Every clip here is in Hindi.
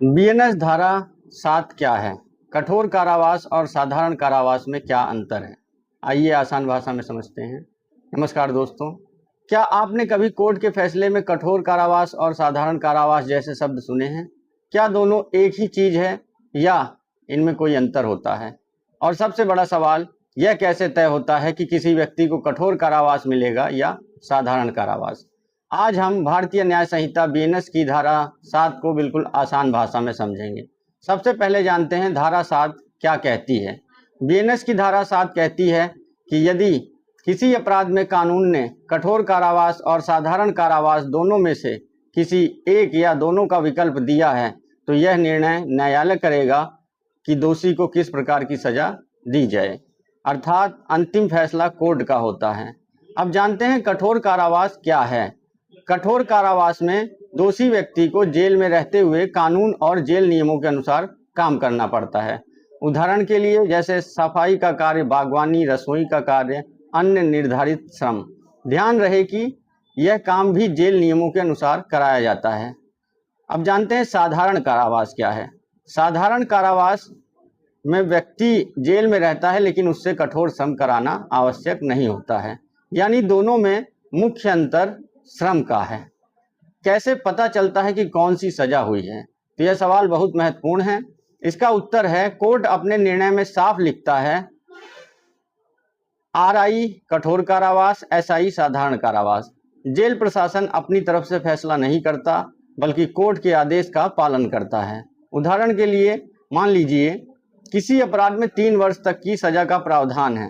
बीएनएस धारा 7 क्या है? कठोर कारावास और साधारण कारावास में क्या अंतर है? आइए आसान भाषा में समझते हैं। नमस्कार दोस्तों, क्या आपने कभी कोर्ट के फैसले में कठोर कारावास और साधारण कारावास जैसे शब्द सुने हैं? क्या दोनों एक ही चीज है या इनमें कोई अंतर होता है? और सबसे बड़ा सवाल, यह कैसे तय होता है कि किसी व्यक्ति को कठोर कारावास मिलेगा या साधारण कारावास? आज हम भारतीय न्याय संहिता बीएनएस की धारा 7 को बिल्कुल आसान भाषा में समझेंगे। सबसे पहले जानते हैं धारा 7 क्या कहती है। बीएनएस की धारा 7 कहती है कि यदि किसी अपराध में कानून ने कठोर कारावास और साधारण कारावास दोनों में से किसी एक या दोनों का विकल्प दिया है तो यह निर्णय न्यायालय करेगा कि दोषी को किस प्रकार की सजा दी जाए, अर्थात अंतिम फैसला कोर्ट का होता है। अब जानते हैं कठोर कारावास क्या है। कठोर कारावास में दोषी व्यक्ति को जेल में रहते हुए कानून और जेल नियमों के अनुसार काम करना पड़ता है। उदाहरण के लिए जैसे सफाई का कार्य, बागवानी, रसोई का कार्य, अन्य निर्धारित श्रम। ध्यान रहे कि यह काम भी जेल नियमों के अनुसार कराया जाता है। अब जानते हैं साधारण कारावास क्या है। साधारण कारावास में व्यक्ति जेल में रहता है लेकिन उससे कठोर श्रम कराना आवश्यक नहीं होता है, यानी दोनों में मुख्य अंतर श्रम का है। कैसे पता चलता है कि कौन सी सजा हुई है? तो यह सवाल बहुत महत्वपूर्ण है। इसका उत्तर है, कोर्ट अपने निर्णय में साफ लिखता है आरआई कठोर कारावास, एसआई साधारण कारावास। जेल प्रशासन अपनी तरफ से फैसला नहीं करता बल्कि कोर्ट के आदेश का पालन करता है। उदाहरण के लिए मान लीजिए किसी अपराध में 3 वर्ष तक की सजा का प्रावधान है।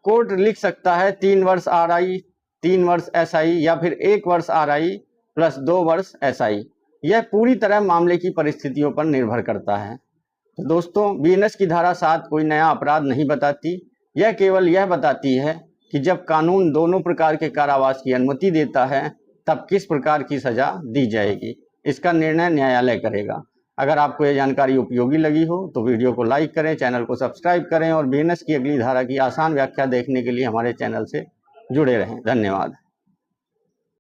कोर्ट लिख सकता है 3 वर्ष आरआई, 3 वर्ष एसआई या फिर 1 वर्ष आरआई प्लस 2 वर्ष एसआई। यह पूरी तरह मामले की परिस्थितियों पर निर्भर करता है। तो दोस्तों, बीएनएस की धारा 7 कोई नया अपराध नहीं बताती, यह केवल यह बताती है कि जब कानून दोनों प्रकार के कारावास की अनुमति देता है तब किस प्रकार की सजा दी जाएगी। इसका निर्णय न्यायालय करेगा। अगर आपको यह जानकारी उपयोगी लगी हो तो वीडियो को लाइक करें, चैनल को सब्सक्राइब करें और बीएनएस की अगली धारा की आसान व्याख्या देखने के लिए हमारे चैनल से जुड़े रहें। धन्यवाद।